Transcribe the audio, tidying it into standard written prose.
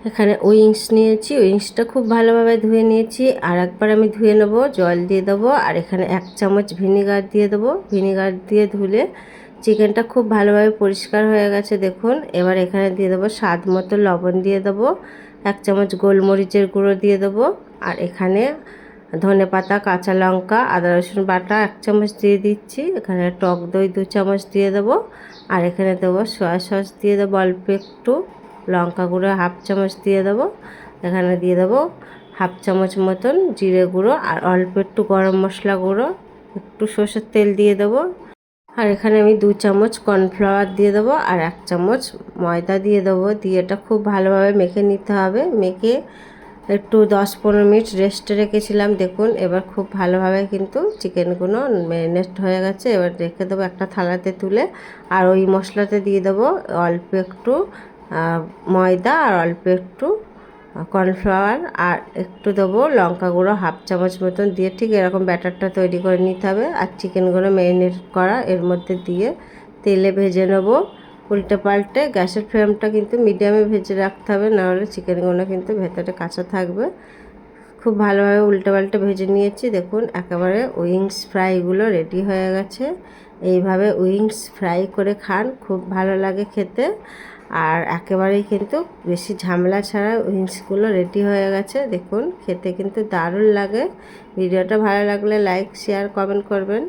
এখানে উইংস নিয়েছি, উইংসটা খুব ভালোভাবে ধুয়ে নিয়েছি। আর একবার আমি ধুয়ে নেবো, জল দিয়ে দেবো। আর এখানে 1 চামচ ভিনিগার দিয়ে দেবো। ভিনিগার দিয়ে ধুলে চিকেনটা খুব ভালোভাবে পরিষ্কার হয়ে গেছে দেখুন। এবার এখানে দিয়ে দেবো স্বাদ মতো লবণ দিয়ে দেবো, 1 চামচ গোলমরিচের গুঁড়ো দিয়ে দেবো। আর এখানে ধনেপাতা, কাঁচা লঙ্কা, আদা রসুন বাটা 1 চামচ দিয়ে দিচ্ছি। এখানে টক দই 2 চামচ দিয়ে দেবো। আর এখানে দেবো সয়া সস দিয়ে দেবো অল্প একটু, লঙ্কা গুঁড়ো 1/2 চামচ দিয়ে দেবো। এখানে দিয়ে দেবো 1/2 চামচ মতন জিরে গুঁড়ো আর অল্প একটু গরম মশলা গুঁড়ো, একটু সর্ষের তেল দিয়ে দেবো। আর এখানে আমি 2 চামচ কর্নফ্লাওয়ার দিয়ে দেবো আর 1 চামচ ময়দা দিয়ে দেবো। দিয়ে এটা খুব ভালোভাবে মেখে নিতে হবে। মেখে একটু 10-15 মিনিট রেস্টে রেখেছিলাম দেখুন। এবার খুব ভালোভাবে কিন্তু চিকেনগুলো ম্যারিনেট হয়ে গেছে। এবার রেখে দেবো একটা থালাতে তুলে। আর ওই মশলাতে দিয়ে দেবো অল্প একটু ময়দা আর অল্প একটু কর্নফ্লাওয়ার আর একটু দেবো লঙ্কা গুঁড়ো 1/2 চামচ মতন দিয়ে ঠিক এরকম ব্যাটারটা তৈরি করে নিতে হবে। আর চিকেনগুলো ম্যারিনেট করা এর মধ্যে দিয়ে তেলে ভেজে নেবো উল্টে পাল্টে। গ্যাসের ফ্লেমটা কিন্তু মিডিয়ামে ভেজে রাখতে হবে, নাহলে চিকেনগুলো কিন্তু ভেতরে কাঁচা থাকবে। খুব ভালোভাবে উল্টে পাল্টে ভেজে নিয়েছি দেখুন। একেবারে উইংস ফ্রাইগুলো রেডি হয়ে গেছে। এইভাবে উইংস ফ্রাই করে খান, খুব ভালো লাগে খেতে। আর একেবারেই কিন্তু বেশি ঝামেলা ছাড়া উইংসগুলো রেডি হয়ে গেছে দেখুন। খেতে কিন্তু দারুণ লাগে। ভিডিওটা ভালো লাগলে লাইক, শেয়ার, কমেন্ট করবেন।